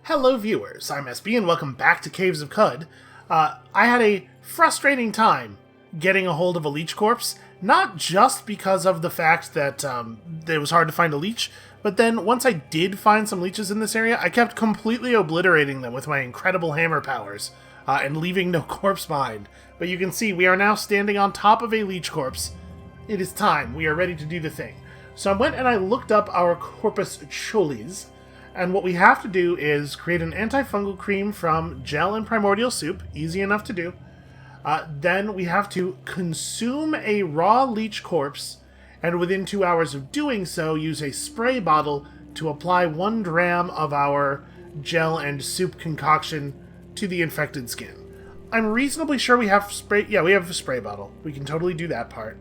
Hello viewers, I'm SB and welcome back to Caves of Cud. I had a frustrating time getting a hold of a leech corpse, not just because of the fact that it was hard to find a leech, but then once I did find some leeches in this area, I kept completely obliterating them with my incredible hammer powers, and leaving no corpse behind. But you can see we are now standing on top of a leech corpse. It is time, we are ready to do the thing. So I went and I looked up our corpus cholis, and what we have to do is create an antifungal cream from gel and primordial soup, easy enough to do. Then we have to consume a raw leech corpse, and within 2 hours of doing so, use a spray bottle to apply 1 dram of our gel and soup concoction to the infected skin. I'm reasonably sure we have spray. Yeah, we have a spray bottle. We can totally do that part.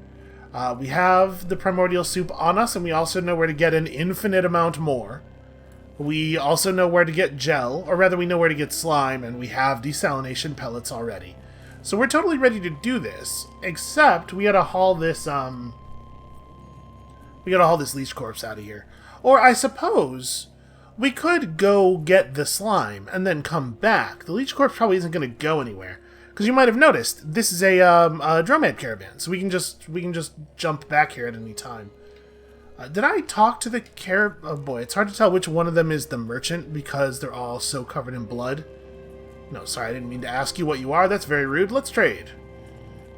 We have the primordial soup on us, and we also know where to get an infinite amount more. We also know where to get gel, or rather we know where to get slime, and we have desalination pellets already. So we're totally ready to do this, except we gotta haul this, leech corpse out of here. Or I suppose we could go get the slime and then come back. The leech corpse probably isn't gonna go anywhere. Because you might have noticed, this is a dromad caravan, so we can just jump back here at any time. Did I talk to the Oh boy, it's hard to tell which one of them is the merchant because they're all so covered in blood. No, sorry, I didn't mean to ask you what you are. That's very rude. Let's trade.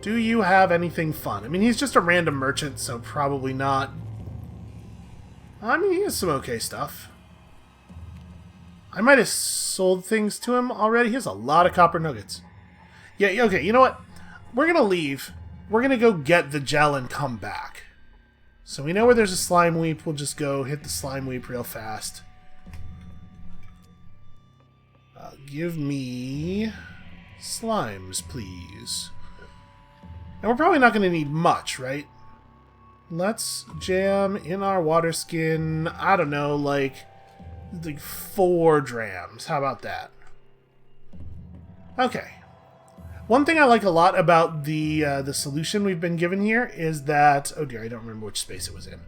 Do you have anything fun? I mean, he's just a random merchant, so probably not. I mean, he has some okay stuff. I might have sold things to him already. He has a lot of copper nuggets. Yeah, okay, you know what? We're gonna leave. We're gonna go get the gel and come back. So we know where there's a slime weep. We'll just go hit the slime weep real fast. Give me slimes, please. And we're probably not going to need much, right? Let's jam in our water skin, I don't know, like 4 drams. How about that? Okay. One thing I like a lot about the solution we've been given here is that... Oh dear, I don't remember which space it was in.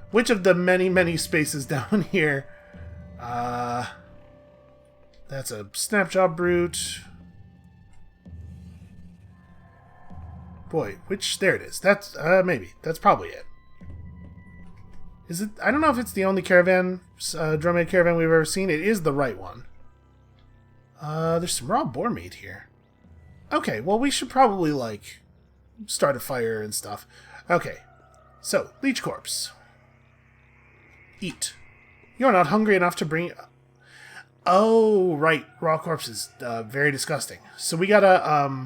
Which of the many, many spaces down here? That's a snapjaw brute. Boy, which... There it is. That's, maybe. That's probably it. Is it... I don't know if it's the only caravan, dromad caravan we've ever seen. It is the right one. There's some raw boar meat here. Okay, well, we should probably, start a fire and stuff. Okay, so, leech corpse. Eat. You're not hungry enough to bring... Oh, right, raw corpse is very disgusting. So we gotta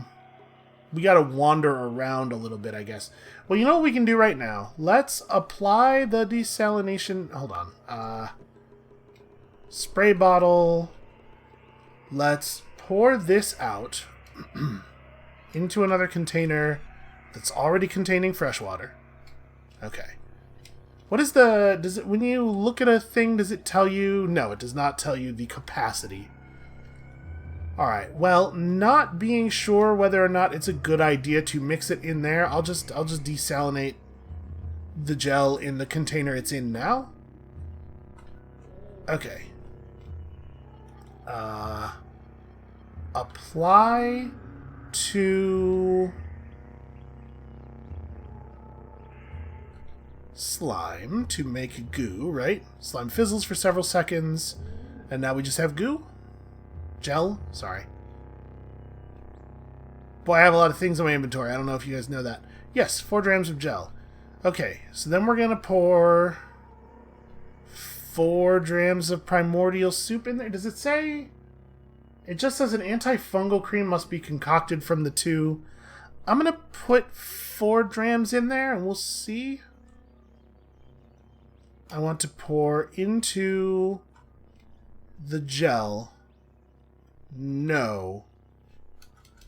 wander around a little bit, I guess. Well, you know what we can do right now? Let's apply the desalination... Hold on. Spray bottle. Let's pour this out into another container that's already containing fresh water. Okay. What is the... Does it... When you look at a thing, does it tell you... No, it does not tell you the capacity. Alright, well, not being sure whether or not it's a good idea to mix it in there, I'll just desalinate the gel in the container it's in now. Okay. Apply to slime to make goo, right? Slime fizzles for several seconds, and now we just have goo? Gel? Sorry. Boy, I have a lot of things in my inventory. I don't know if you guys know that. Yes, 4 drams of gel. Okay, so then we're gonna pour 4 drams of primordial soup in there. Does it say... It just says an antifungal cream must be concocted from the 2. I'm going to put 4 drams in there and we'll see. I want to pour into the gel. No.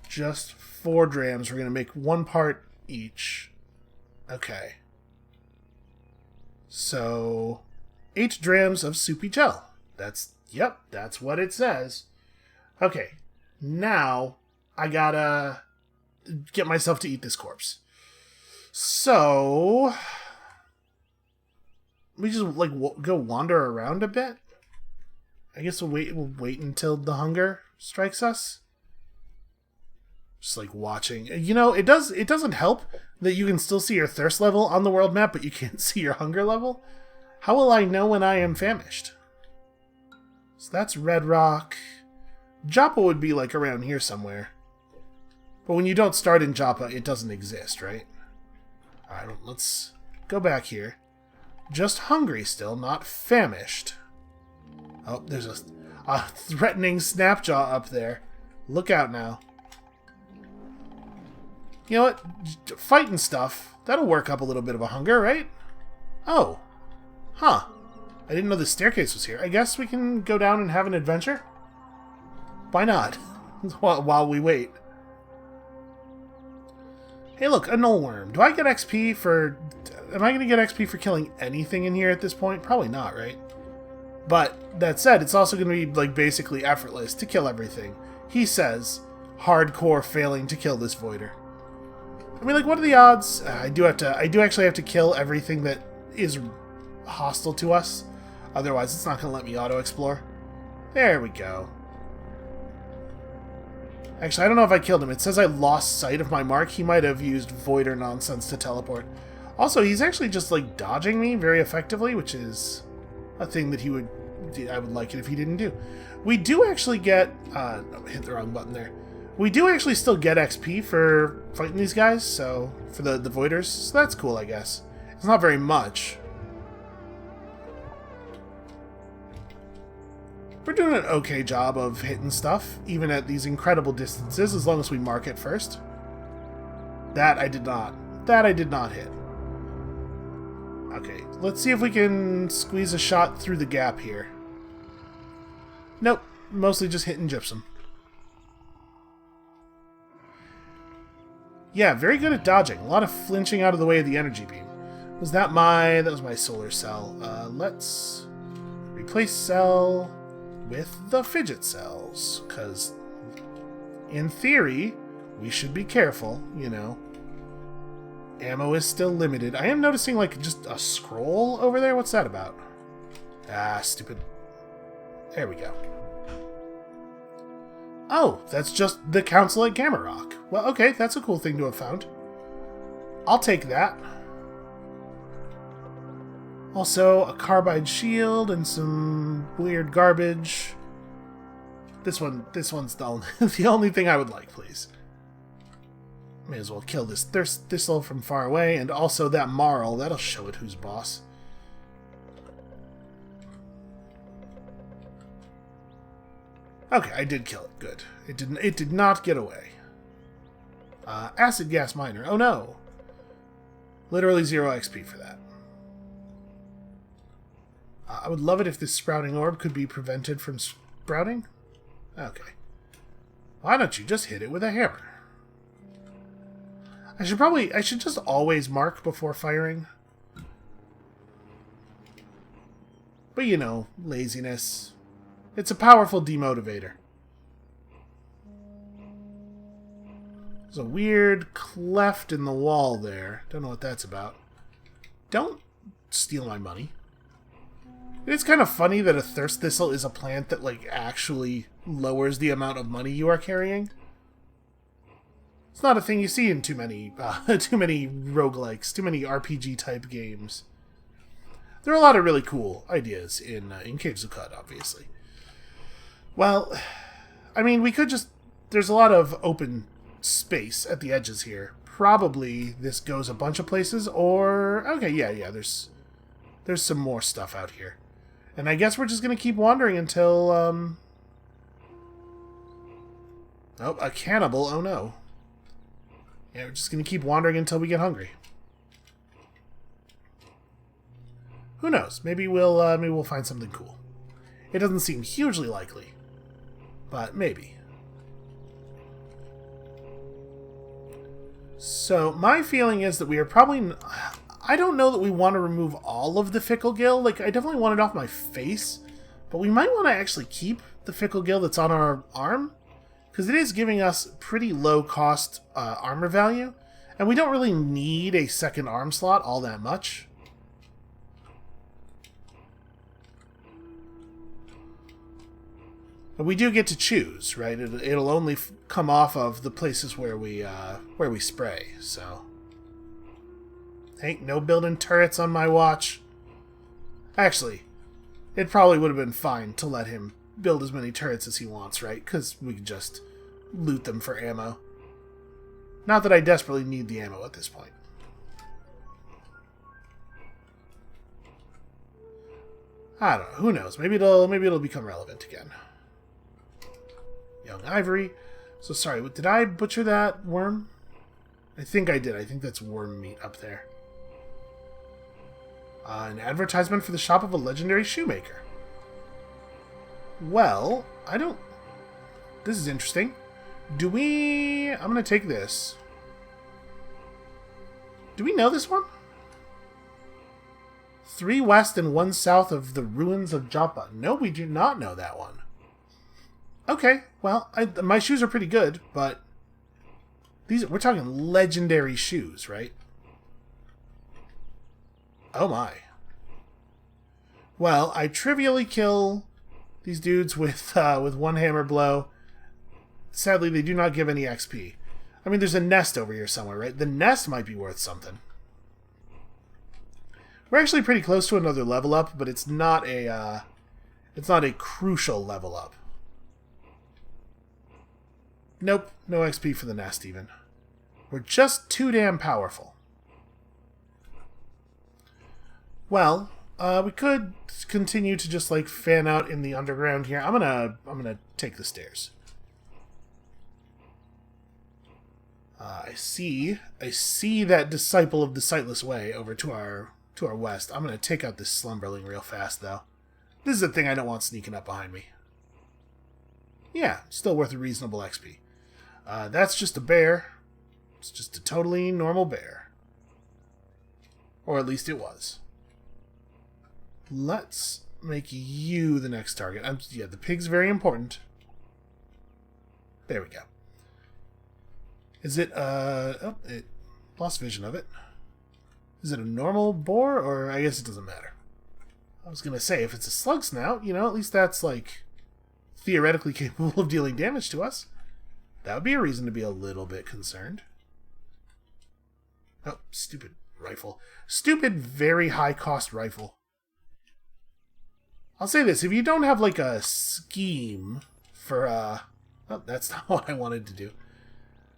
Just 4 drams. We're going to make 1 part each. Okay. So, 8 drams of soupy gel. Yep, that's what it says. Okay, now I gotta get myself to eat this corpse. So, we just, go wander around a bit? I guess we'll wait until the hunger strikes us. Just like watching. You know, it doesn't help that you can still see your thirst level on the world map, but you can't see your hunger level. How will I know when I am famished? So that's Red Rock. Joppa would be like around here somewhere. But when you don't start in Joppa, it doesn't exist, right? Alright, let's go back here. Just hungry still, not famished. Oh, there's a threatening Snapjaw up there. Look out now. You know what? Fighting stuff, that'll work up a little bit of a hunger, right? Oh. Huh. I didn't know the staircase was here. I guess we can go down and have an adventure? Why not? While we wait. Hey look, a null worm. Do I get XP for... Am I going to get XP for killing anything in here at this point? Probably not, right? But, that said, it's also going to be, like, basically effortless to kill everything. He says, hardcore failing to kill this voider. I mean, like, what are the odds? I do actually have to kill everything that is hostile to us. Otherwise, it's not going to let me auto-explore. There we go. Actually, I don't know if I killed him. It says I lost sight of my mark. He might have used voider nonsense to teleport. Also, he's actually just, like, dodging me very effectively, which is a thing that I would like it if he didn't do. We do actually get... no, I hit the wrong button there. We do actually still get XP for fighting these guys, so... For the voiders, so that's cool, I guess. It's not very much. We're doing an okay job of hitting stuff, even at these incredible distances, as long as we mark it first. That I did not. That I did not hit. Okay, let's see if we can squeeze a shot through the gap here. Nope, mostly just hitting gypsum. Yeah, very good at dodging. A lot of flinching out of the way of the energy beam. That was my solar cell. Let's replace cell with the fidget cells, because in theory, we should be careful, you know. Ammo is still limited. I am noticing, like, just a scroll over there. What's that about? Ah, stupid. There we go. Oh, that's just the Council at Gamma Rock. Well, okay, that's a cool thing to have found. I'll take that. Also, a carbide shield and some weird garbage. This one's the only thing I would like, please. May as well kill this thistle from far away, and also that marl. That'll show it who's boss. Okay, I did kill it. Good. It did not get away. Acid gas miner. Oh no. Literally 0 XP for that. I would love it if this sprouting orb could be prevented from sprouting. Okay. Why don't you just hit it with a hammer? I should just always mark before firing. But you know, laziness. It's a powerful demotivator. There's a weird cleft in the wall there. Don't know what that's about. Don't steal my money. It's kind of funny that a thirst thistle is a plant that, like, actually lowers the amount of money you are carrying. It's not a thing you see in too many roguelikes, too many RPG-type games. There are a lot of really cool ideas in Caves of Cud, obviously. Well, I mean, we could just... There's a lot of open space at the edges here. Probably this goes a bunch of places, or... Okay, yeah, there's some more stuff out here. And I guess we're just going to keep wandering until, Oh, a cannibal, oh no. Yeah, we're just going to keep wandering until we get hungry. Who knows? Maybe we'll find something cool. It doesn't seem hugely likely, but maybe. So, my feeling is that we are probably... I don't know that we want to remove all of the Fickle Gill. Like, I definitely want it off my face. But we might want to actually keep the Fickle Gill that's on our arm. Because it is giving us pretty low-cost armor value. And we don't really need a second arm slot all that much. We do get to choose, right? It'll only come off of the places where we spray. So, ain't no building turrets on my watch. Actually, it probably would have been fine to let him build as many turrets as he wants, right? Because we can just loot them for ammo. Not that I desperately need the ammo at this point. I don't know. Who knows? Maybe it'll become relevant again. Young ivory. So sorry, did I butcher that worm? I think I did. I think that's worm meat up there. An advertisement for the shop of a legendary shoemaker. Well, I don't... This is interesting. I'm going to take this. Do we know this one? 3 west and 1 south of the ruins of Joppa. No, we do not know that one. Okay, well, my shoes are pretty good, but we're talking legendary shoes, right? Oh my. Well, I trivially kill these dudes with 1 hammer blow. Sadly, they do not give any XP. I mean, there's a nest over here somewhere, right? The nest might be worth something. We're actually pretty close to another level up, but it's not a crucial level up. Nope, no XP for the nest even. We're just too damn powerful. Well, we could continue to just like fan out in the underground here. I'm gonna take the stairs. I see that disciple of the sightless way over to our west. I'm gonna take out this slumberling real fast though. This is the thing I don't want sneaking up behind me. Yeah, still worth a reasonable XP. That's just a bear. It's just a totally normal bear. Or at least it was. Let's make you the next target. Yeah, the pig's very important. There we go. Is it, oh, it lost vision of it. Is it a normal boar, or I guess it doesn't matter. I was gonna say, if it's a slug snout, at least that's, like, theoretically capable of dealing damage to us. That would be a reason to be a little bit concerned. Oh, stupid rifle. Stupid, very high-cost rifle. I'll say this, if you don't have, like, a scheme for, oh, that's not what I wanted to do.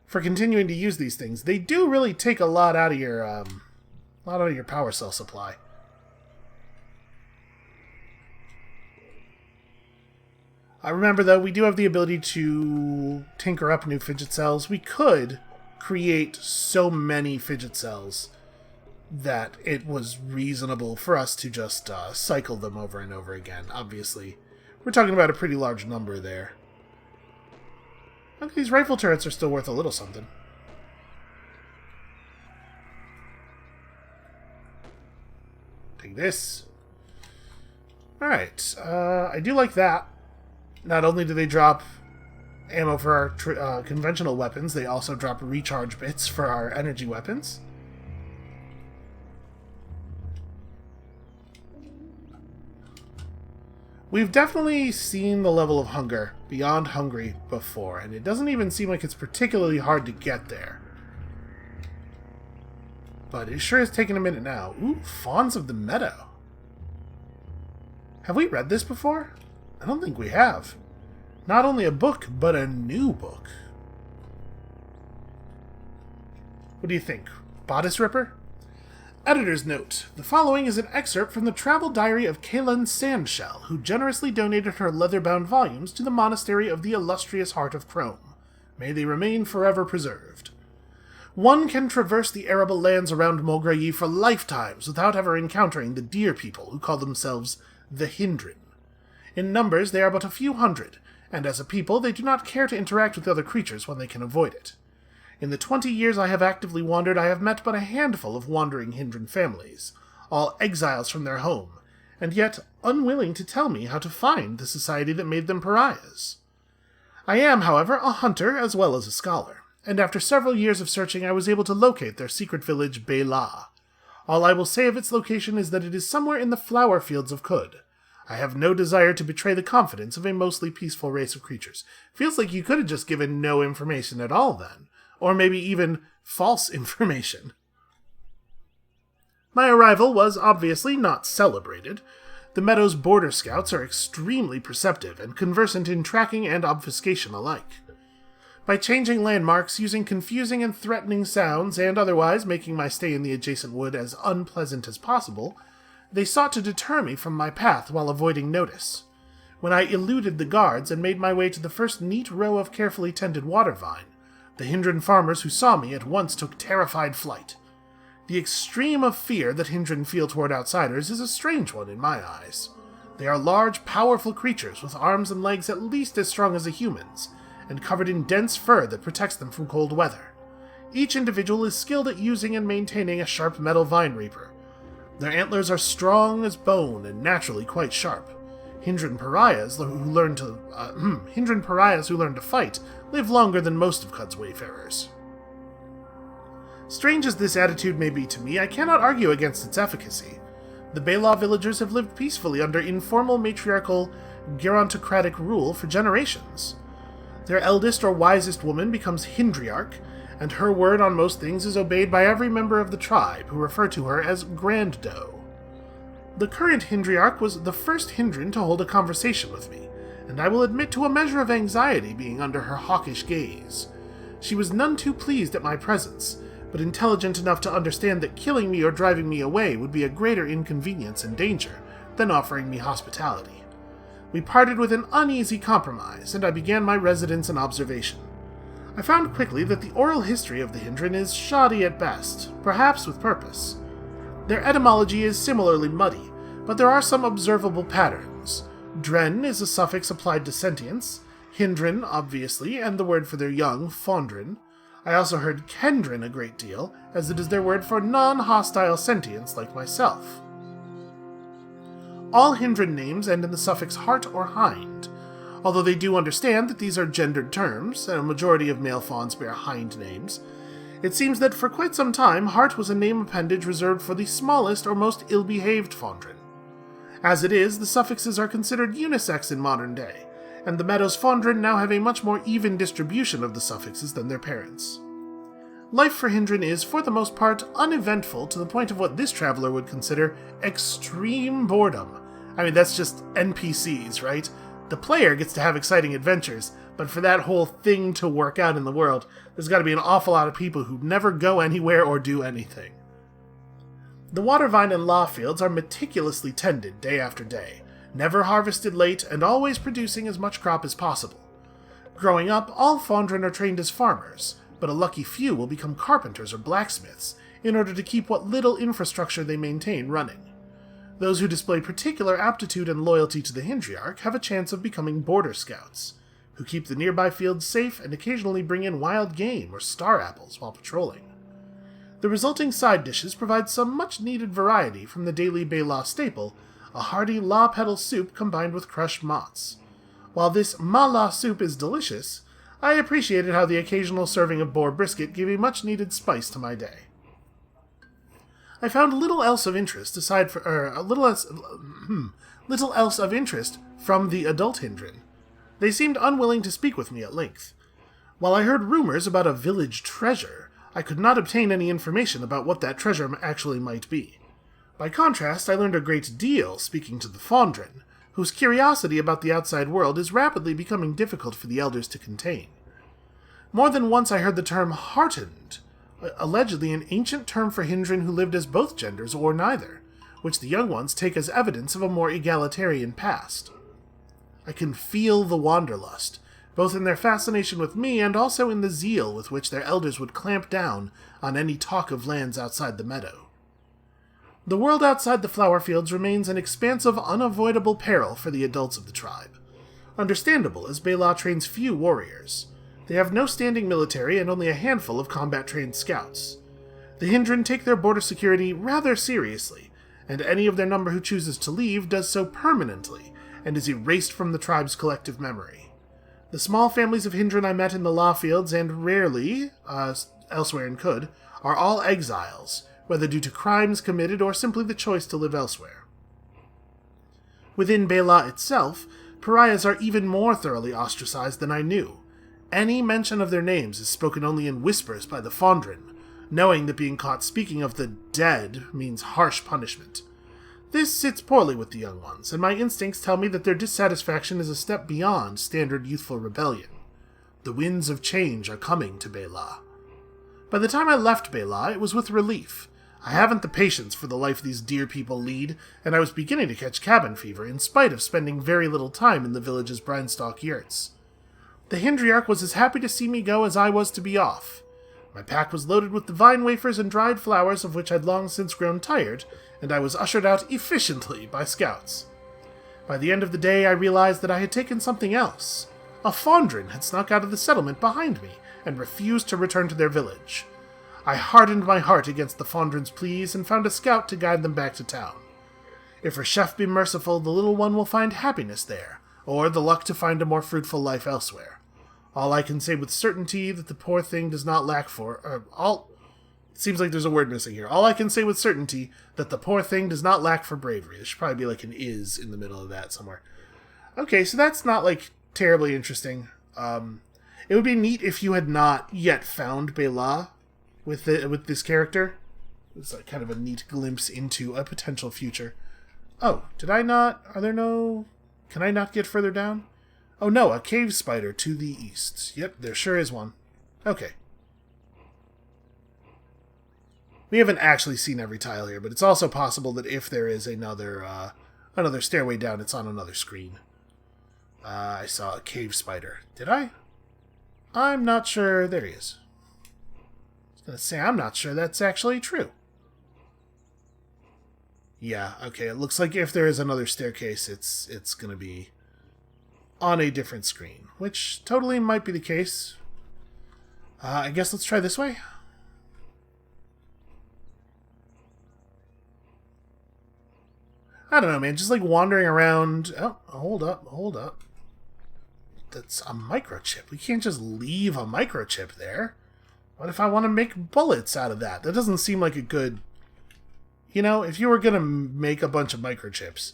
For continuing to use these things, they do really take a lot out of your power cell supply. I remember, though, we do have the ability to tinker up new fidget cells. We could create so many fidget cells that it was reasonable for us to just cycle them over and over again. Obviously, we're talking about a pretty large number there. Okay, these rifle turrets are still worth a little something. Take this. Alright, I do like that. Not only do they drop ammo for our conventional weapons, they also drop recharge bits for our energy weapons. We've definitely seen the level of hunger beyond hungry before, and it doesn't even seem like it's particularly hard to get there. But it sure is taking a minute now. Ooh, Fawns of the Meadow. Have we read this before? I don't think we have. Not only a book, but a new book. What do you think? Bodice Ripper? Editor's note. The following is an excerpt from the travel diary of Kaylin Sandshell, who generously donated her leather-bound volumes to the monastery of the illustrious Heart of Chrome. May they remain forever preserved. One can traverse the arable lands around Mograyi for lifetimes without ever encountering the deer people who call themselves the Hindrin. In numbers, they are but a few hundred, and as a people, they do not care to interact with other creatures when they can avoid it. In the 20 years I have actively wandered, I have met but a handful of wandering Hindran families, all exiles from their home, and yet unwilling to tell me how to find the society that made them pariahs. I am, however, a hunter as well as a scholar, and after several years of searching I was able to locate their secret village, Bela. All I will say of its location is that it is somewhere in the flower fields of Kud. I have no desire to betray the confidence of a mostly peaceful race of creatures. Feels like you could have just given no information at all then. Or maybe even false information. My arrival was obviously not celebrated. The Meadow's border scouts are extremely perceptive and conversant in tracking and obfuscation alike. By changing landmarks, using confusing and threatening sounds, and otherwise making my stay in the adjacent wood as unpleasant as possible, they sought to deter me from my path while avoiding notice. When I eluded the guards and made my way to the first neat row of carefully tended water vine, the Hindran farmers who saw me at once took terrified flight. The extreme of fear that Hindran feel toward outsiders is a strange one in my eyes. They are large, powerful creatures with arms and legs at least as strong as a human's, and covered in dense fur that protects them from cold weather. Each individual is skilled at using and maintaining a sharp metal vine reaper. Their antlers are strong as bone and naturally quite sharp. Hindran pariahs who learn to fight live longer than most of Cud's wayfarers. Strange as this attitude may be to me, I cannot argue against its efficacy. The Bela villagers have lived peacefully under informal matriarchal gerontocratic rule for generations. Their eldest or wisest woman becomes Hindriarch, and her word on most things is obeyed by every member of the tribe, who refer to her as Grand Doe. The current Hindriarch was the first Hindran to hold a conversation with me, and I will admit to a measure of anxiety being under her hawkish gaze. She was none too pleased at my presence, but intelligent enough to understand that killing me or driving me away would be a greater inconvenience and danger than offering me hospitality. We parted with an uneasy compromise, and I began my residence and observation. I found quickly that the oral history of the Hindran is shoddy at best, perhaps with purpose. Their etymology is similarly muddy, but there are some observable patterns. Dren is a suffix applied to sentience, Hindran, obviously, and the word for their young, Fondren. I also heard Kendrin a great deal, as it is their word for non-hostile sentience like myself. All Hindran names end in the suffix hart or hind. Although they do understand that these are gendered terms, and a majority of male fawns bear hind names, it seems that for quite some time hart was a name appendage reserved for the smallest or most ill-behaved Fondren. As it is, the suffixes are considered unisex in modern day, and the Meadow's Fondren now have a much more even distribution of the suffixes than their parents. Life for Hindran is, for the most part, uneventful to the point of what this traveler would consider extreme boredom. I mean, that's just NPCs, right? The player gets to have exciting adventures, but for that whole thing to work out in the world, there's got to be an awful lot of people who never go anywhere or do anything. The water vine and law fields are meticulously tended day after day, never harvested late, and always producing as much crop as possible. Growing up, all Fondren are trained as farmers, but a lucky few will become carpenters or blacksmiths in order to keep what little infrastructure they maintain running. Those who display particular aptitude and loyalty to the Hindriarch have a chance of becoming border scouts, who keep the nearby fields safe and occasionally bring in wild game or star apples while patrolling. The resulting side dishes provide some much-needed variety from the daily Bela staple, a hearty law petal soup combined with crushed mott's. While this mala soup is delicious, I appreciated how the occasional serving of boar brisket gave a much-needed spice to my day. I found little else of interest little else of interest from the adult Hindran. They seemed unwilling to speak with me at length. While I heard rumors about a village treasure, I could not obtain any information about what that treasure actually might be. By contrast, I learned a great deal speaking to the Fondren, whose curiosity about the outside world is rapidly becoming difficult for the elders to contain. More than once I heard the term heartened, allegedly an ancient term for Hindran who lived as both genders or neither, which the young ones take as evidence of a more egalitarian past. I can feel the wanderlust, both in their fascination with me and also in the zeal with which their elders would clamp down on any talk of lands outside the meadow. The world outside the flower fields remains an expanse of unavoidable peril for the adults of the tribe. Understandable, as Bela trains few warriors. They have no standing military and only a handful of combat-trained scouts. The Hindran take their border security rather seriously, and any of their number who chooses to leave does so permanently, and is erased from the tribe's collective memory. The small families of Hindran I met in the law fields, and rarely, elsewhere in Cud, are all exiles, whether due to crimes committed or simply the choice to live elsewhere. Within Bela itself, pariahs are even more thoroughly ostracized than I knew. Any mention of their names is spoken only in whispers by the Fondren, knowing that being caught speaking of the dead means harsh punishment. This sits poorly with the young ones, and my instincts tell me that their dissatisfaction is a step beyond standard youthful rebellion. The winds of change are coming to Bela. By the time I left Bela, it was with relief. I haven't the patience for the life these dear people lead, and I was beginning to catch cabin fever in spite of spending very little time in the village's Brinestalk yurts. The Hindriarch was as happy to see me go as I was to be off. My pack was loaded with the vine wafers and dried flowers of which I'd long since grown tired, and I was ushered out efficiently by scouts. By the end of the day, I realized that I had taken something else. A Fondren had snuck out of the settlement behind me and refused to return to their village. I hardened my heart against the Fondren's pleas and found a scout to guide them back to town. If Reshef be merciful, the little one will find happiness there, or the luck to find a more fruitful life elsewhere. All I can say with certainty that the poor thing does not lack It seems like there's a word missing here. All I can say with certainty that the poor thing does not lack for bravery. There should probably be like an is in the middle of that somewhere. Okay, so that's not like terribly interesting. It would be neat if you had not yet found Bela with this character. It's like kind of a neat glimpse into a potential future. Oh, did I not? Are there no... Can I not get further down? Oh no, a cave spider to the east. Yep, there sure is one. Okay. We haven't actually seen every tile here, but it's also possible that if there is another stairway down, it's on another screen. I saw a cave spider. Did I? I'm not sure. There he is. I was going to say, I'm not sure that's actually true. Yeah, okay, it looks like if there is another staircase, it's going to be on a different screen, which totally might be the case. I guess let's try this way. I don't know, man. Just like wandering around. Oh, hold up. That's a microchip. We can't just leave a microchip there. What if I want to make bullets out of that? That doesn't seem like a good... You know, if you were going to make a bunch of microchips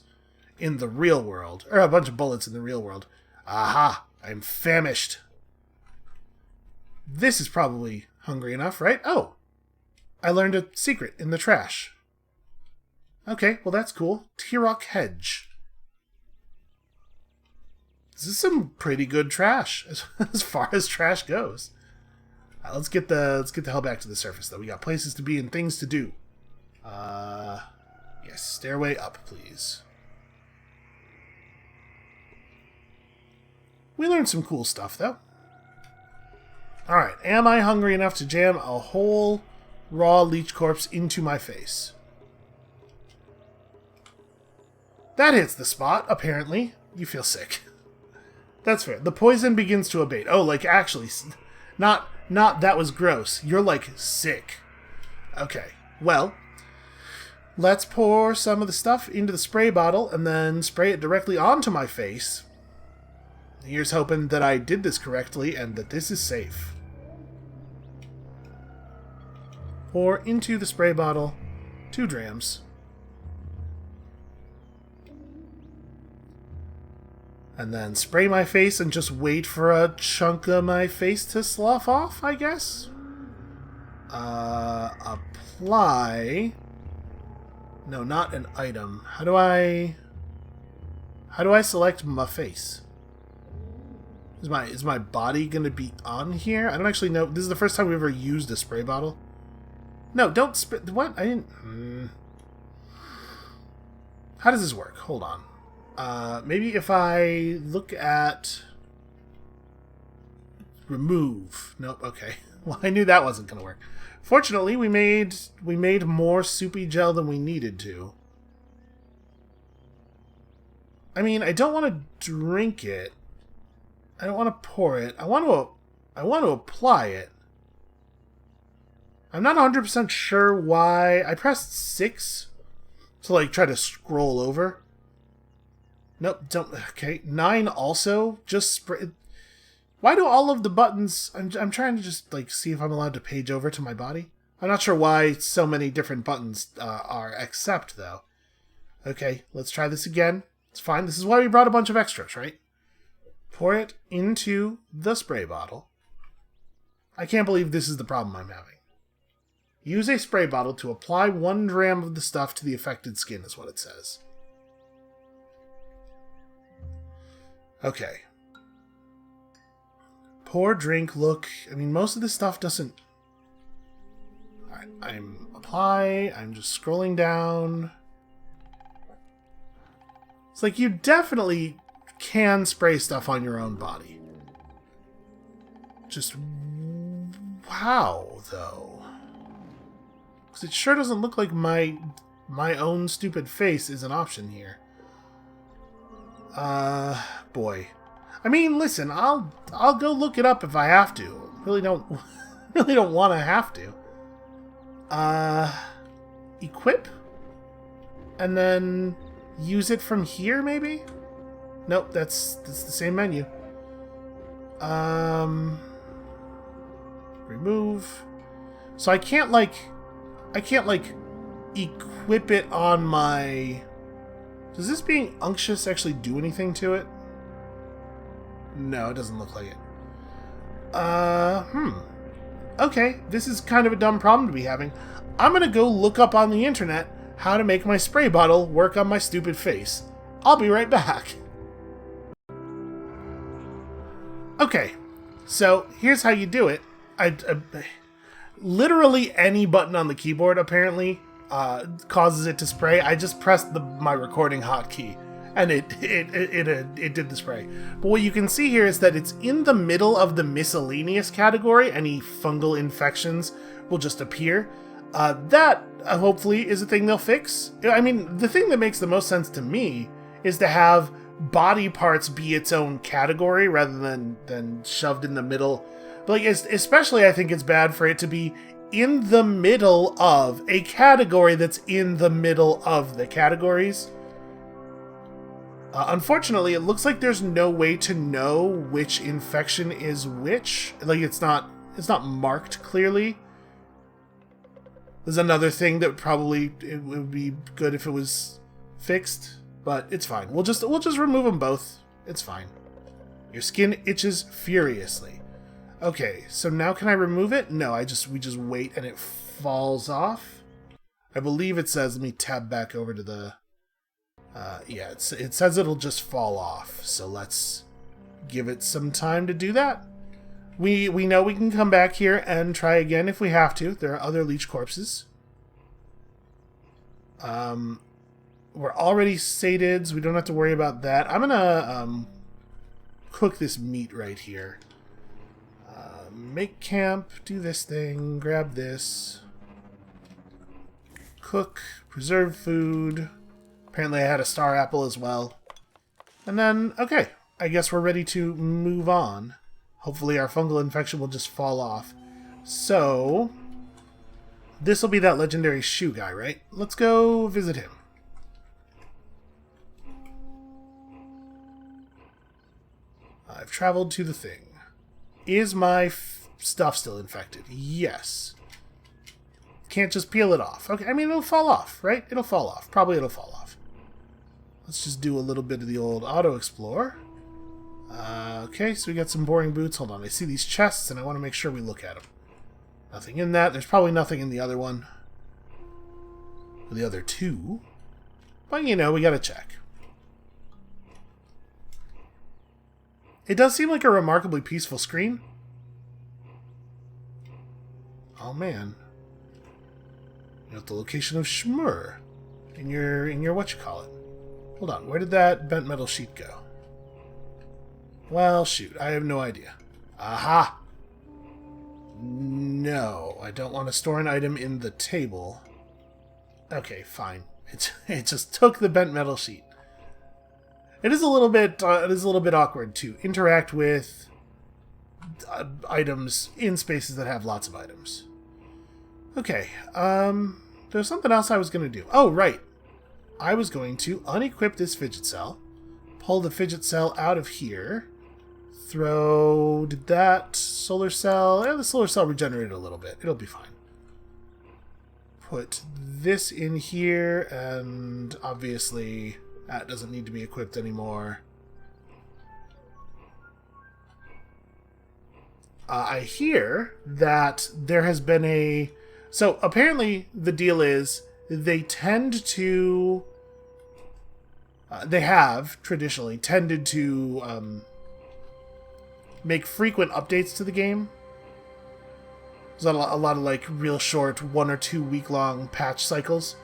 in the real world, or a bunch of bullets in the real world, aha, I'm famished. This is probably hungry enough, right? Oh, I learned a secret in the trash. Okay, well that's cool. Tirok Hedge. This is some pretty good trash, as far as trash goes. Let's get the hell back to the surface, though. We got places to be and things to do. Yes, stairway up, please. We learned some cool stuff, though. Alright, am I hungry enough to jam a whole raw leech corpse into my face? That hits the spot, apparently. You feel sick. That's fair. The poison begins to abate. Oh, like, actually, not that was gross. You're, like, sick. Okay, well... Let's pour some of the stuff into the spray bottle and then spray it directly onto my face. Here's hoping that I did this correctly and that this is safe. Pour into the spray bottle 2 drams. And then spray my face and just wait for a chunk of my face to slough off, I guess? Apply... No, not an item. How do I select my face? Is my body gonna be on here? I don't actually know. This is the first time we've ever used a spray bottle. No, don't spray. What? I didn't. How does this work? Hold on. Maybe if I look at remove. Nope. Okay. Well, I knew that wasn't gonna work. Fortunately, we made more soupy gel than we needed to. I mean, I don't want to drink it. I don't want to pour it. I want to apply it. I'm not 100% sure why. I pressed 6 to like try to scroll over. Nope, don't. Okay, 9 also. Just spray. Why do all of the buttons... I'm trying to just, like, see if I'm allowed to page over to my body. I'm not sure why so many different buttons are accept, though. Okay, let's try this again. It's fine. This is why we brought a bunch of extras, right? Pour it into the spray bottle. I can't believe this is the problem I'm having. Use a spray bottle to apply 1 gram of the stuff to the affected skin, is what it says. Okay. Pour, drink, look. I mean, most of this stuff doesn't... Alright, I'm just scrolling down. It's like you definitely can spray stuff on your own body. Just how, though? Because it sure doesn't look like my own stupid face is an option here. Boy. I mean, listen, I'll go look it up if I have to. Really don't want to have to. Equip? And then use it from here, maybe? Nope, that's the same menu. Remove. So I can't equip it on my... Does this being unctuous actually do anything to it? No, it doesn't look like it. Okay, this is kind of a dumb problem to be having. I'm gonna go look up on the internet how to make my spray bottle work on my stupid face. I'll be right back. Okay, so here's how you do it. Literally any button on the keyboard apparently causes it to spray. I just pressed my recording hotkey, and it did the spray. But what you can see here is that it's in the middle of the miscellaneous category. Any fungal infections will just appear. That hopefully is a thing they'll fix. I mean, the thing that makes the most sense to me is to have body parts be its own category rather than shoved in the middle. But like, especially I think it's bad for it to be in the middle of a category that's in the middle of the categories. Unfortunately, it looks like there's no way to know which infection is which. Like, it's not marked clearly. There's another thing that probably it would be good if it was fixed, but it's fine. We'll just remove them both. It's fine. Your skin itches furiously. Okay, so now can I remove it? No, we just wait and it falls off. I believe it says, let me tab back over to the... yeah, it says it'll just fall off. So let's give it some time to do that. We know we can come back here and try again if we have to. There are other leech corpses. We're already sated, so we don't have to worry about that. I'm gonna cook this meat right here. Make camp, do this thing, grab this. Cook, preserve food. Apparently I had a star apple as well. And then, okay, I guess we're ready to move on. Hopefully our fungal infection will just fall off. So, this will be that legendary shoe guy, right? Let's go visit him. I've traveled to the thing. Is my stuff still infected? Yes. Can't just peel it off. Okay, I mean, it'll fall off, right? It'll fall off. Probably it'll fall off. Let's just do a little bit of the old auto-explore. Okay, so we got some boring boots. Hold on, I see these chests, and I want to make sure we look at them. Nothing in that. There's probably nothing in the other one. Or the other two. But, you know, we gotta check. It does seem like a remarkably peaceful screen. Oh, man. You got the location of Shmur in your whatchamacallit. Hold on, where did that bent metal sheet go? Well, shoot, I have no idea. Aha! No, I don't want to store an item in the table. Okay, fine. It just took the bent metal sheet. It is a little bit awkward to interact with items in spaces that have lots of items. Okay, there's something else I was going to do. Oh, right. I was going to unequip this fidget cell, pull the fidget cell out of here, did that solar cell, the solar cell regenerated a little bit. It'll be fine. Put this in here, and obviously, That doesn't need to be equipped anymore. I hear that there has been a... So, apparently, the deal is they tend to... they have, traditionally, tended to make frequent updates to the game. There's a lot of, like, real short 1 or 2 week-long patch cycles.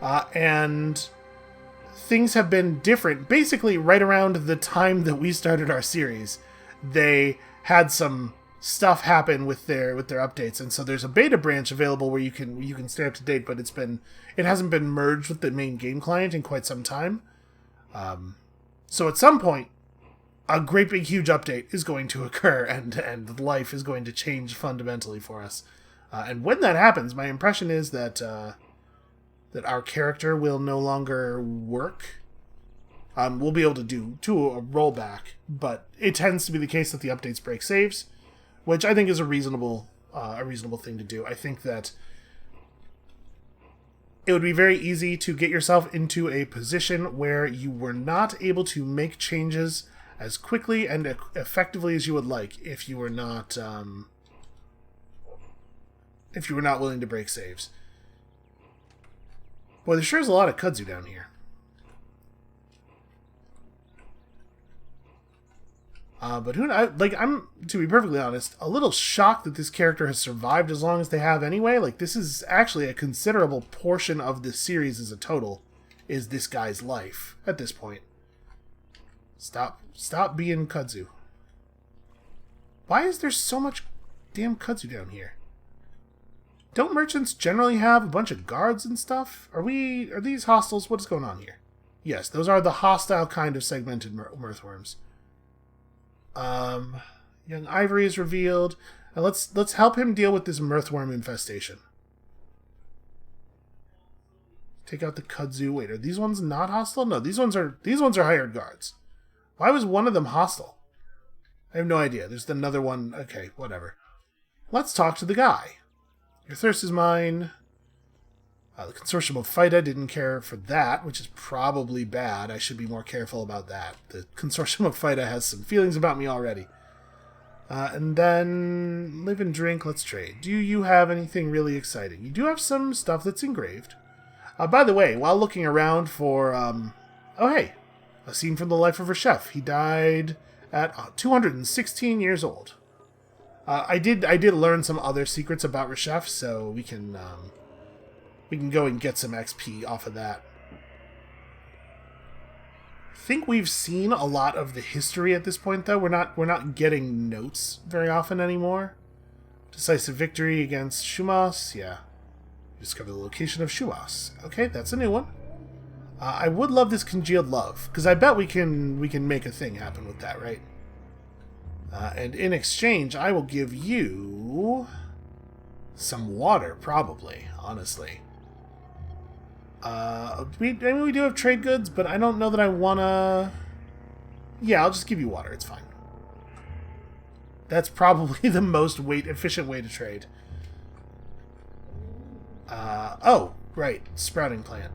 And things have been different. Basically, right around the time that we started our series, they had some stuff happen with their updates, and so there's a beta branch available where you can stay up to date, but it hasn't been merged with the main game client in quite some time. So at some point, a great big huge update is going to occur, and life is going to change fundamentally for us. And when that happens, my impression is that our character will no longer work. We'll be able to do a rollback, but it tends to be the case that the updates break saves, which I think is a reasonable thing to do. I think that it would be very easy to get yourself into a position where you were not able to make changes as quickly and effectively as you would like if you were not willing to break saves. Boy, there sure is a lot of kudzu down here. But I'm, to be perfectly honest, a little shocked that this character has survived as long as they have anyway. Like, this is actually a considerable portion of this series as a total, is this guy's life at this point. Stop being kudzu. Why is there so much damn kudzu down here? Don't merchants generally have a bunch of guards and stuff? Are these hostiles? What is going on here? Yes, those are the hostile kind of segmented mirthworms. Young Ivory is revealed. Now let's help him deal with this mirthworm infestation. Take out the kudzu. Wait, are these ones not hostile? No, these ones are hired guards. Why was one of them hostile? I have no idea. There's another one. Okay, whatever. Let's talk to the guy. Your thirst is mine. The Consortium of Phyta didn't care for that, which is probably bad. I should be more careful about that. The Consortium of Phyta has some feelings about me already. And then live and drink, let's trade. Do you have anything really exciting? You do have some stuff that's engraved. By the way, while looking around for... oh, hey. A scene from the life of Reshef. He died at 216 years old. I did learn some other secrets about Reshef, so we can go and get some XP off of that. I think we've seen a lot of the history at this point, though. We're not getting notes very often anymore. Decisive victory against Shumas. Yeah. Discover the location of Shumas. Okay, that's a new one. I would love this congealed love, because I bet we can make a thing happen with that, right? And in exchange, I will give you some water, probably, honestly. We do have trade goods, but I don't know that I want to... Yeah, I'll just give you water. It's fine. That's probably the most efficient way to trade. Oh, right. Sprouting plant.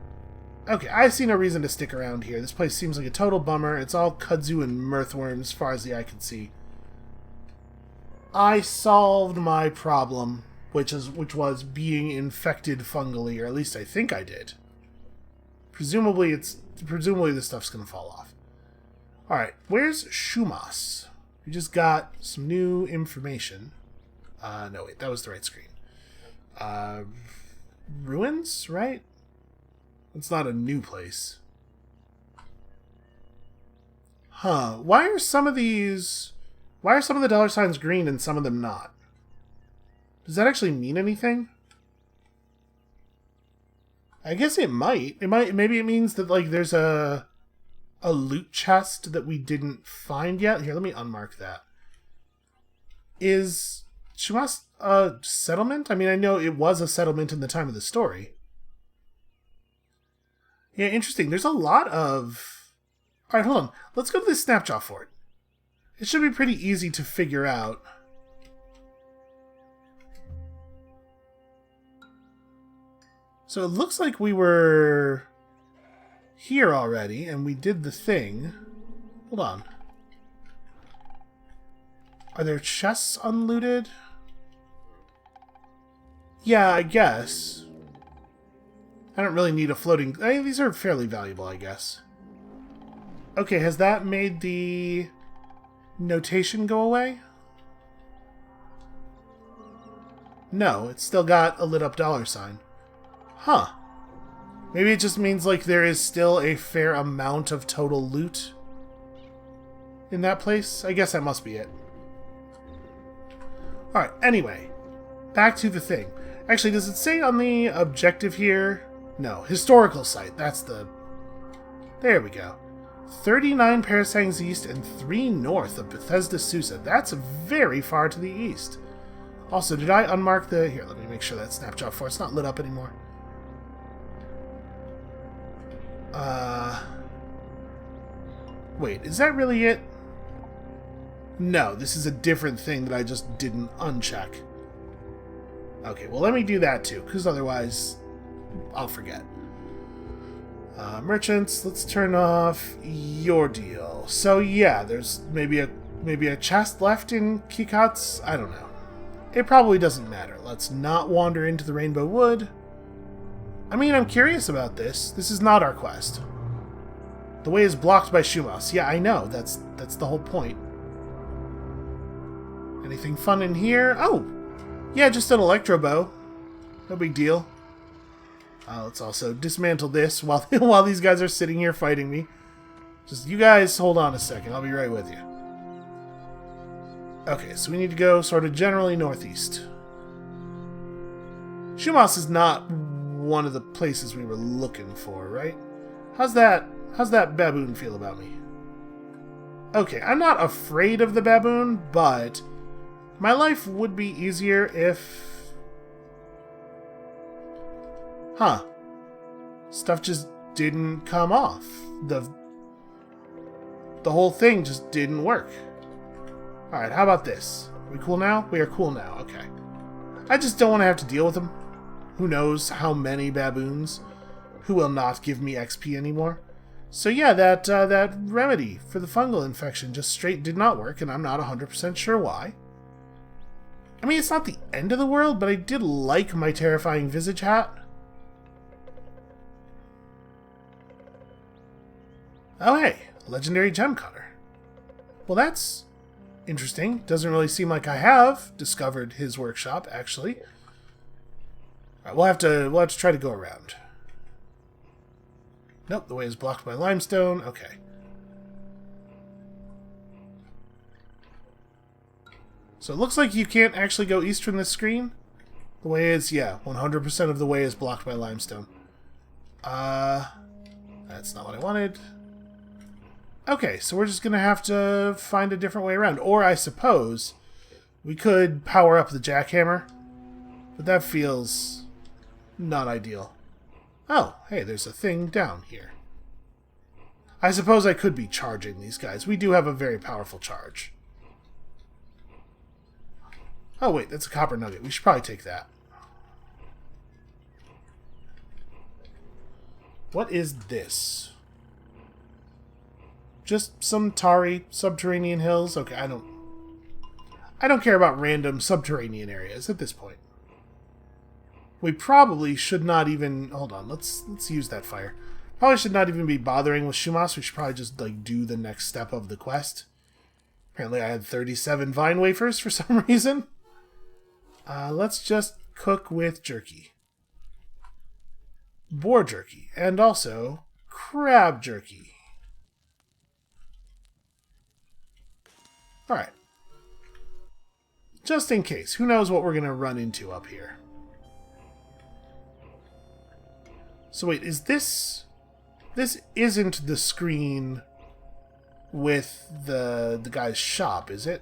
Okay, I see no reason to stick around here. This place seems like a total bummer. It's all kudzu and mirthworms as far as the eye can see. I solved my problem, which was being infected fungally, or at least I think I did. Presumably this stuff's gonna fall off. Alright, where's Shumas? We just got some new information. No, wait, that was the right screen. Ruins, right? It's not a new place. Huh, why are some of the dollar signs green and some of them not? Does that actually mean anything? I guess it might. Maybe it means that, like, there's a loot chest that we didn't find yet. Here, let me unmark that. Is Shumas a settlement? I mean, I know it was a settlement in the time of the story. Yeah, interesting. There's a lot of... Alright, hold on. Let's go to this Snapjaw Fort. It should be pretty easy to figure out. So it looks like we were here already, and we did the thing. Hold on. Are there chests unlooted? Yeah, I guess. I don't really need a floating... I mean, these are fairly valuable, I guess. Okay, has that made the notation go away? No, it's still got a lit up $sign. Huh. Maybe it just means like there is still a fair amount of total loot in that place. I guess that must be it. Alright, anyway. Back to the thing. Actually, does it say on the objective here? No, historical site. That's the... There we go. 39 parasangs east and 3 north of Bethesda Susa. That's very far to the east. Also, did I unmark the... Here, let me make sure that snapshot for it's not lit up anymore. Wait, is that really it? No, this is a different thing that I just didn't uncheck. Okay, well let me do that too, because otherwise I'll forget. Merchants, let's turn off your deal. So yeah, there's maybe a chest left in Kikat's? I don't know. It probably doesn't matter. Let's not wander into the Rainbow Wood. I mean, I'm curious about this. This is not our quest. The way is blocked by Shumas. Yeah, I know. That's the whole point. Anything fun in here? Oh! Yeah, just an electro bow. No big deal. Let's also dismantle this while these guys are sitting here fighting me. Just, you guys hold on a second. I'll be right with you. Okay, so we need to go sort of generally northeast. Shumas is not one of the places we were looking for, right? How's that baboon feel about me? Okay, I'm not afraid of the baboon, but my life would be easier if... Huh. Stuff just didn't come off. The whole thing just didn't work. Alright, how about this? Are we cool now? We are cool now, okay. I just don't want to have to deal with them. Who knows how many baboons who will not give me XP anymore. So yeah, that remedy for the fungal infection just straight did not work, and I'm not 100% sure why. I mean, it's not the end of the world, but I did like my terrifying visage hat. Oh hey, legendary gem cutter. Well, that's interesting. Doesn't really seem like I have discovered his workshop, actually. Alright, we'll have to try to go around. Nope, the way is blocked by limestone. Okay. So it looks like you can't actually go east from this screen. The way is, yeah, 100% of the way is blocked by limestone. That's not what I wanted. Okay, so we're just going to have to find a different way around. Or, I suppose, we could power up the jackhammer. But that feels not ideal. Oh, hey, there's a thing down here. I suppose I could be charging these guys. We do have a very powerful charge. Oh, wait, that's a copper nugget. We should probably take that. What is this? Just some tarry subterranean hills? Okay, I don't care about random subterranean areas at this point. We probably should not even... Hold on, let's use that fire. Probably should not even be bothering with Shumas. We should probably just like do the next step of the quest. Apparently I had 37 vine wafers for some reason. Let's just cook with jerky. Boar jerky. And also crab jerky. Alright. Just in case. Who knows what we're going to run into up here. So wait, is this... This isn't the screen with the guy's shop, is it?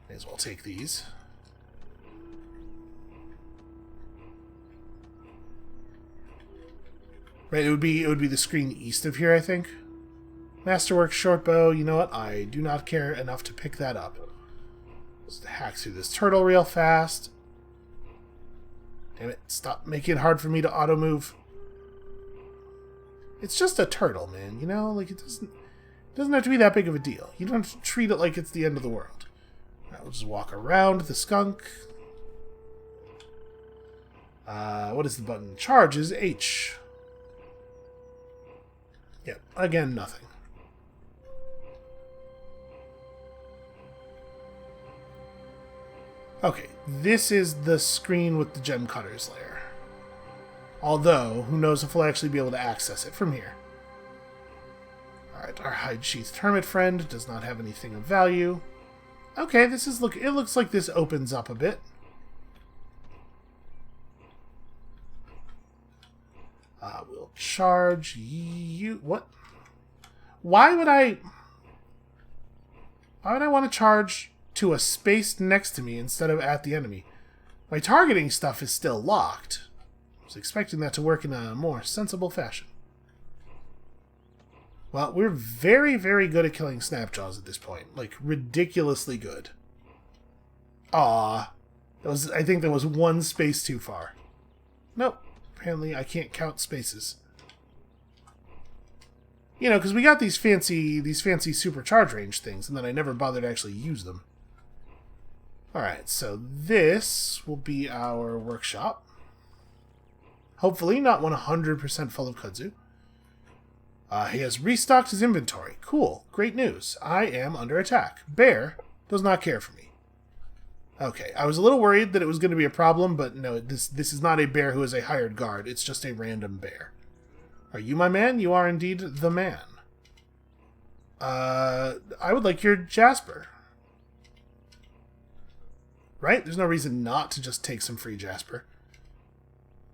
May as well take these. Right, it would be the screen east of here, I think. Masterwork shortbow, you know what? I do not care enough to pick that up. Just hack through this turtle real fast. Damn it, stop making it hard for me to auto-move. It's just a turtle, man, you know? Like, it doesn't have to be that big of a deal. You don't have to treat it like it's the end of the world. Alright, we'll just walk around the skunk. What is the button? Charge is H. Yep, again, nothing. Okay, this is the screen with the gem cutters layer. Although, who knows if we'll actually be able to access it from here. Alright, our hide-sheathed hermit friend does not have anything of value. Okay, it looks like this opens up a bit. We'll charge you... What? Why would I want to charge to a space next to me instead of at the enemy? My targeting stuff is still locked. I was expecting that to work in a more sensible fashion. Well, we're very, very good at killing Snapjaws at this point. Like, ridiculously good. I think that was one space too far. Nope. Apparently I can't count spaces. You know, because we got these fancy supercharge range things, and then I never bothered to actually use them. Alright, so this will be our workshop. Hopefully not 100% full of kudzu. He has restocked his inventory. Cool. Great news. I am under attack. Bear does not care for me. Okay, I was a little worried that it was going to be a problem, but no, this is not a bear who is a hired guard. It's just a random bear. Are you my man? You are indeed the man. I would like your Jasper. Right? There's no reason not to just take some free Jasper.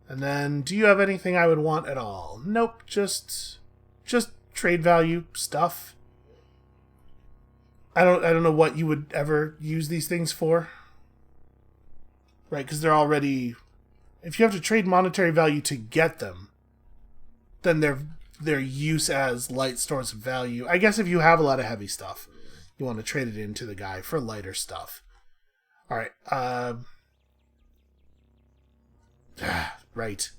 And then, do you have anything I would want at all? Nope, just trade value stuff. I don't know what you would ever use these things for. Right, because they're already... If you have to trade monetary value to get them, then their use as light stores of value. I guess if you have a lot of heavy stuff, you want to trade it into the guy for lighter stuff. Alright, right.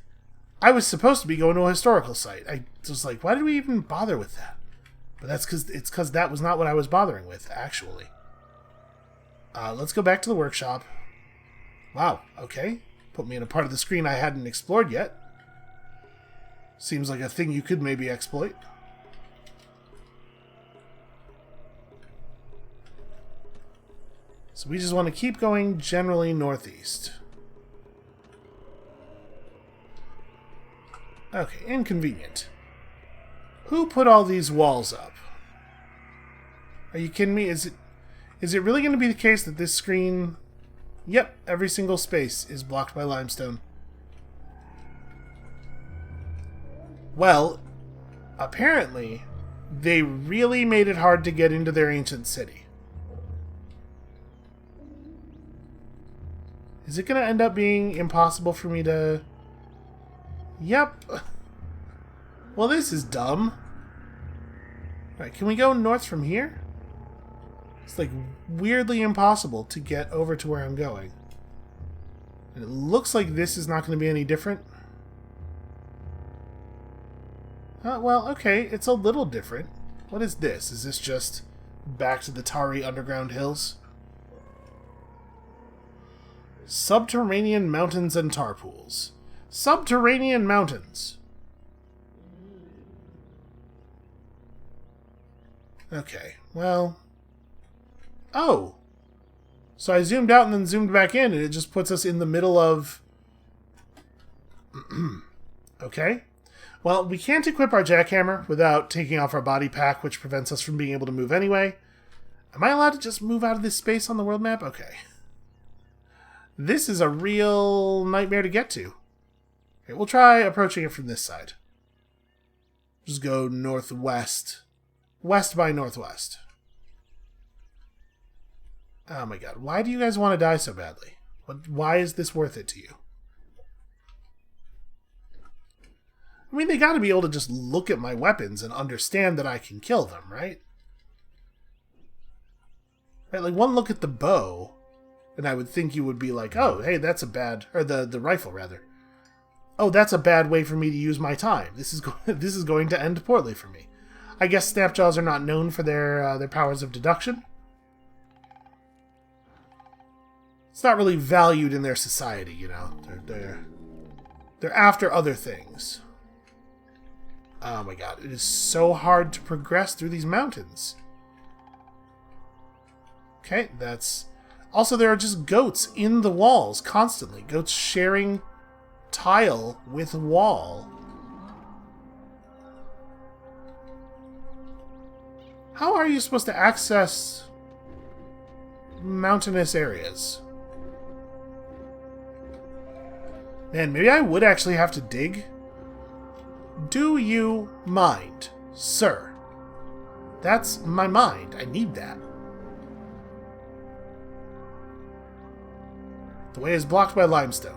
I was supposed to be going to a historical site. I was like, why did we even bother with that? But that's because that was not what I was bothering with, actually. Let's go back to the workshop. Wow, okay. Put me in a part of the screen I hadn't explored yet. Seems like a thing you could maybe exploit. So we just want to keep going generally northeast. Okay, inconvenient. Who put all these walls up? Are you kidding me? Is it really going to be the case that this screen... Yep, every single space is blocked by limestone. Well, apparently, they really made it hard to get into their ancient city. Is it going to end up being impossible for me to... Yep. Well, this is dumb. Alright, can we go north from here? It's like weirdly impossible to get over to where I'm going. And it looks like this is not going to be any different. Well, okay, it's a little different. What is this? Is this just back to the Tari underground hills? Subterranean mountains and tar pools. Subterranean mountains. Okay, well... Oh! So I zoomed out and then zoomed back in, and it just puts us in the middle of... Okay. Well, we can't equip our jackhammer without taking off our body pack, which prevents us from being able to move anyway. Am I allowed to just move out of this space on the world map? Okay. This is a real nightmare to get to. Okay, we'll try approaching it from this side. Just go northwest. West by northwest. Oh my god, why do you guys want to die so badly? Why is this worth it to you? I mean, they gotta be able to just look at my weapons and understand that I can kill them, right? Right, like one look at the bow, and I would think you would be like, oh, hey, that's a bad... Or the rifle, rather. Oh, that's a bad way for me to use my time. This is going to end poorly for me. I guess Snapjaws are not known for their powers of deduction. It's not really valued in their society, you know. They're after other things. Oh my god, it is so hard to progress through these mountains. Okay, that's... Also, there are just goats in the walls constantly. Goats sharing tile with wall. How are you supposed to access mountainous areas? Man, maybe I would actually have to dig. Do you mind, sir? That's my mind. I need that. The way is blocked by limestone.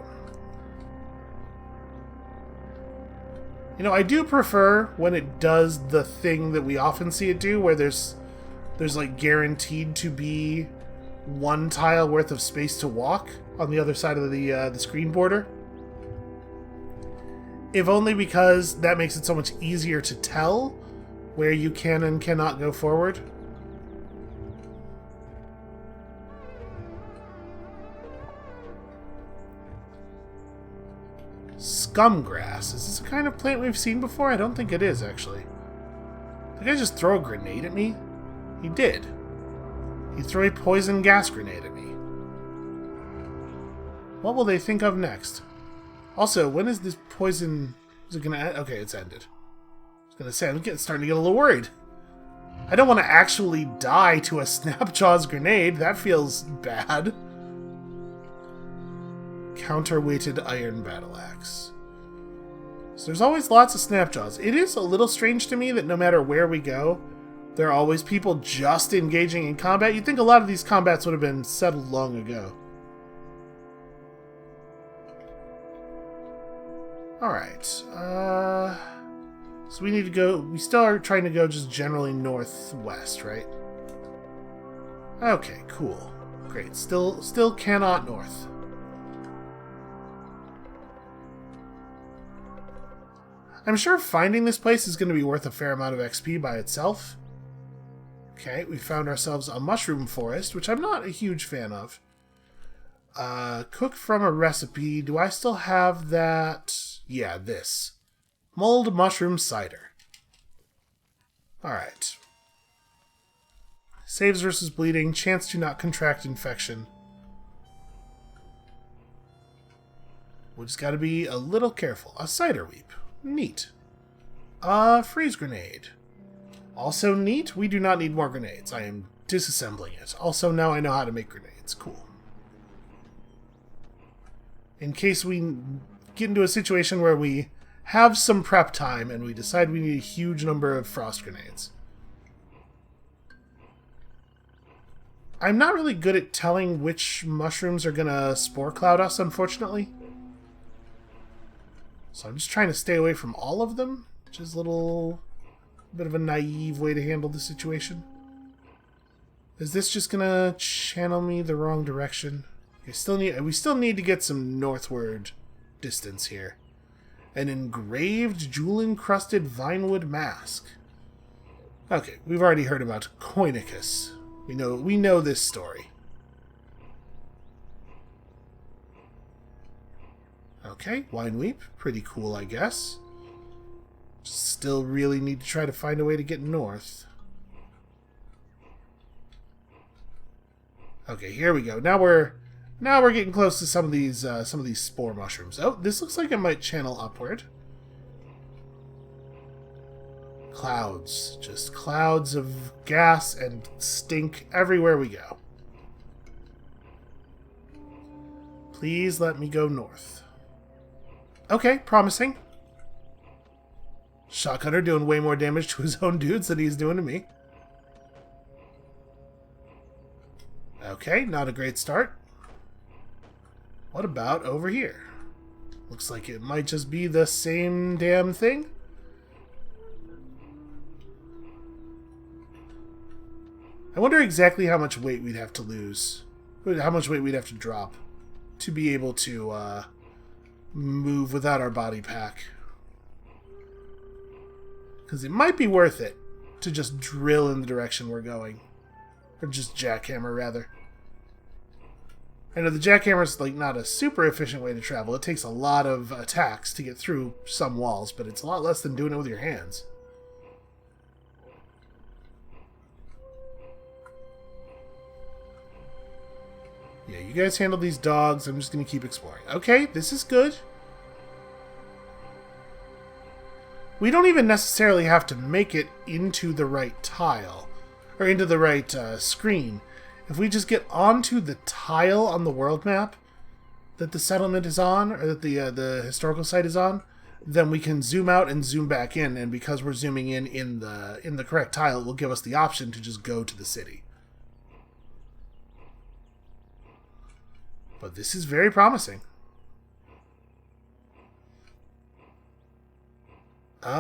You know, I do prefer when it does the thing that we often see it do, where there's like guaranteed to be one tile worth of space to walk on the other side of the screen border. If only because that makes it so much easier to tell where you can and cannot go forward. Scumgrass. Is this a kind of plant we've seen before? I don't think it is, actually. Did the guy just throw a grenade at me? He did. He threw a poison gas grenade at me. What will they think of next? Also, when is this poison... Is it gonna end? Okay, it's ended. I was gonna say, I'm starting to get a little worried. I don't want to actually die to a Snapjaw's grenade. That feels bad. Counterweighted iron battle axe. So there's always lots of Snapjaws. It is a little strange to me that no matter where we go, there are always people just engaging in combat. You'd think a lot of these combats would have been settled long ago. Alright, so we need to go... We still are trying to go just generally northwest, right? Okay, cool. Great. Still cannot north. I'm sure finding this place is going to be worth a fair amount of XP by itself. Okay, we found ourselves a mushroom forest, which I'm not a huge fan of. Cook from a recipe. Do I still have that? Yeah, this. Mulled mushroom cider. Alright. Saves versus bleeding. Chance to not contract infection. We just gotta be a little careful. A cider weep. Neat. Freeze grenade. Also neat. We do not need more grenades. I am disassembling it. Also, now I know how to make grenades. Cool. In case we get into a situation where we have some prep time and we decide we need a huge number of frost grenades. I'm not really good at telling which mushrooms are gonna spore cloud us, unfortunately. So I'm just trying to stay away from all of them, which is a little bit of a naive way to handle the situation. Is this just gonna channel me the wrong direction? We still need to get some northward distance here. An engraved, jewel-encrusted vinewood mask. Okay, we've already heard about Coinicus. We know this story. Okay, Wine Weep. Pretty cool, I guess. Still really need to try to find a way to get north. Okay, here we go. Now we're getting close to some of these spore mushrooms. Oh, this looks like it might channel upward. Clouds. Just clouds of gas and stink everywhere we go. Please let me go north. Okay, promising. Shotgunner doing way more damage to his own dudes than he's doing to me. Okay, not a great start. What about over here? Looks like it might just be the same damn thing. I wonder exactly how much weight we'd have to lose. How much weight we'd have to drop to be able to move without our body pack. Because it might be worth it to just drill in the direction we're going. Or just jackhammer, rather. I know the jackhammer's like not a super efficient way to travel. It takes a lot of attacks to get through some walls, but it's a lot less than doing it with your hands. Yeah, you guys handle these dogs. I'm just going to keep exploring. Okay, this is good. We don't even necessarily have to make it into the right tile, or into the right screen. If we just get onto the tile on the world map that the settlement is on, or that the historical site is on, then we can zoom out and zoom back in, and because we're zooming in the correct tile, it will give us the option to just go to the city. But this is very promising.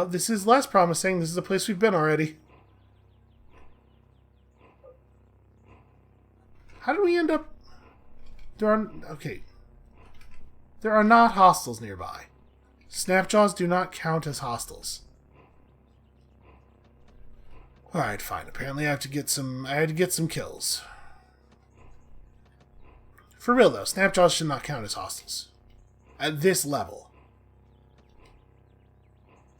This is less promising. This is a place we've been already. How did we end up... Okay. There are not hostels nearby. Snapjaws do not count as hostels. Alright, fine. Apparently I had to get some kills. For real though, Snapjaws should not count as hostels. At this level.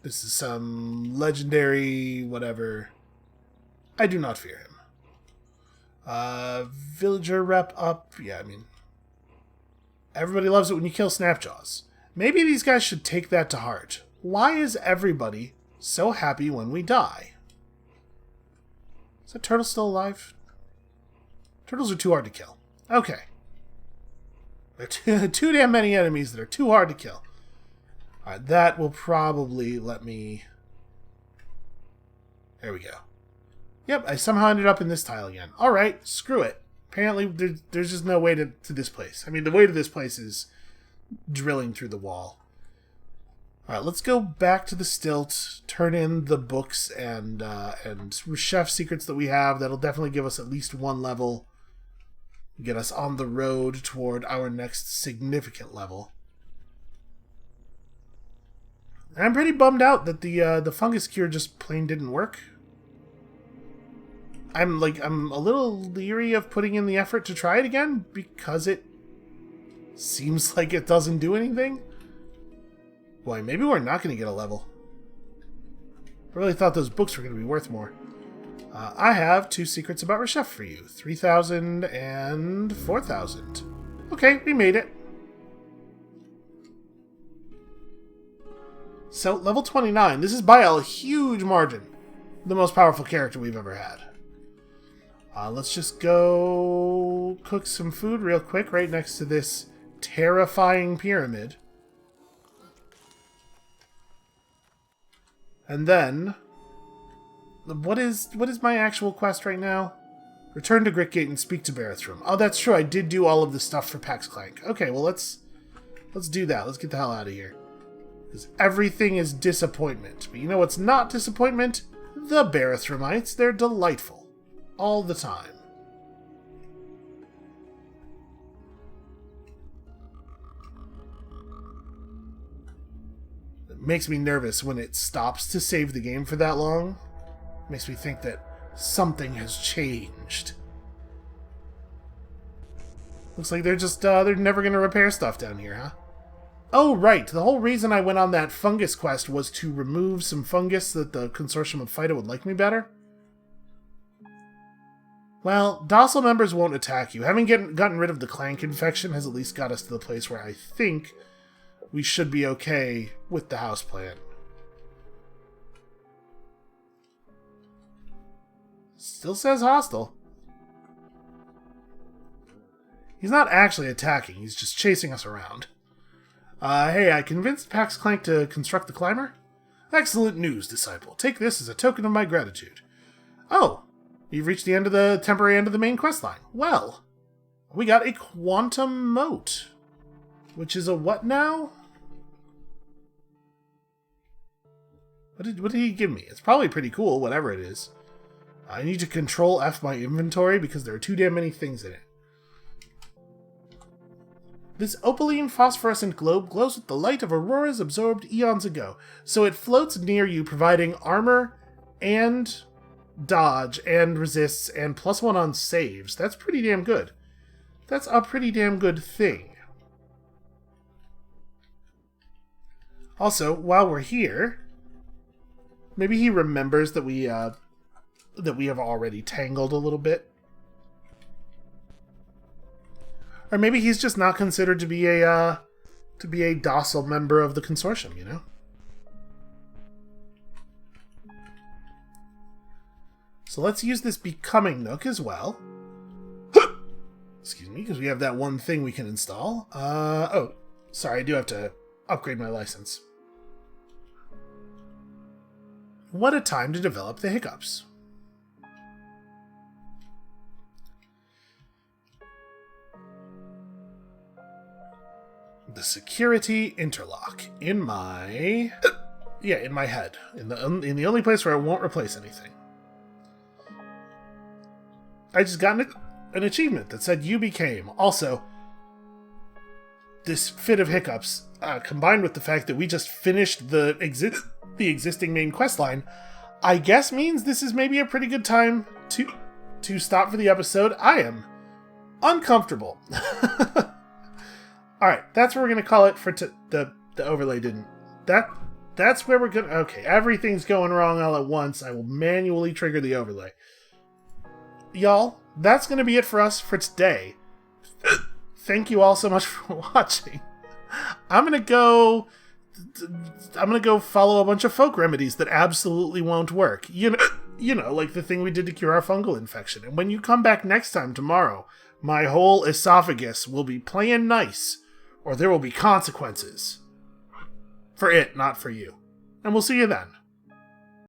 This is some legendary whatever. I do not fear him. Villager rep up. Yeah, I mean, everybody loves it when you kill Snapjaws. Maybe these guys should take that to heart. Why is everybody so happy when we die? Is that turtle still alive? Turtles are too hard to kill. Okay. There are too damn many enemies that are too hard to kill. Alright, that will probably let me... There we go. Yep, I somehow ended up in this tile again. Alright, screw it. Apparently, there's just no way to this place. I mean, the way to this place is drilling through the wall. Alright, let's go back to the stilt, turn in the books and chef secrets that we have. That'll definitely give us at least one level. Get us on the road toward our next significant level. I'm pretty bummed out that the fungus cure just plain didn't work. I'm a little leery of putting in the effort to try it again because it seems like it doesn't do anything. Boy, maybe we're not going to get a level. I really thought those books were going to be worth more. I have 2 secrets about Reshef for you. 3,000 and 4,000. Okay, we made it. So, level 29. This is by a huge margin the most powerful character we've ever had. Let's just go cook some food real quick right next to this terrifying pyramid. And then... What is my actual quest right now? Return to Gritgate and speak to Barithrum. Oh, that's true. I did do all of the stuff for Pax Clank. Okay, well, let's do that. Let's get the hell out of here. Because everything is disappointment. But you know what's not disappointment? The Barithrumites. They're delightful. All the time. It makes me nervous when it stops to save the game for that long. It makes me think that something has changed. Looks like they're just, they're never going to repair stuff down here, huh? Oh, right. The whole reason I went on that fungus quest was to remove some fungus so that the consortium of Phyta would like me better. Well, docile members won't attack you. Having gotten rid of the clank infection has at least got us to the place where I think we should be okay with the houseplant. Still says hostile. He's not actually attacking, he's just chasing us around. Hey, I convinced Pax Clank to construct the climber? Excellent news, disciple. Take this as a token of my gratitude. Oh, you've reached the temporary end of the main quest line. Well, we got a quantum mote. Which is a what now? What did he give me? It's probably pretty cool, whatever it is. I need to control F my inventory because there are too damn many things in it. This opaline phosphorescent globe glows with the light of auroras absorbed eons ago, so it floats near you, providing armor and dodge and resists and +1 on saves. That's pretty damn good. That's a pretty damn good thing. Also, while we're here, maybe he remembers that we have already tangled a little bit. Or maybe he's just not considered to be a docile member of the consortium, you know? So let's use this becoming nook as well. Excuse me, because we have that one thing we can install. Oh, sorry, I do have to upgrade my license. What a time to develop the hiccups. The security interlock in my in my head, in the only place where I won't replace anything. I just got an achievement that said you became. Also, this fit of hiccups, combined with the fact that we just finished the existing main quest line, I guess means this is maybe a pretty good time to stop for the episode. I am uncomfortable. Alright, that's what we're going to call it for the overlay didn't. That's where we're going to... Okay, everything's going wrong all at once. I will manually trigger the overlay. Y'all, that's going to be it for us for today. Thank you all so much for watching. I'm going to go follow a bunch of folk remedies that absolutely won't work. You know, like the thing we did to cure our fungal infection. And when you come back next time tomorrow, my whole esophagus will be playing nice, or there will be consequences. For it, not for you. And we'll see you then.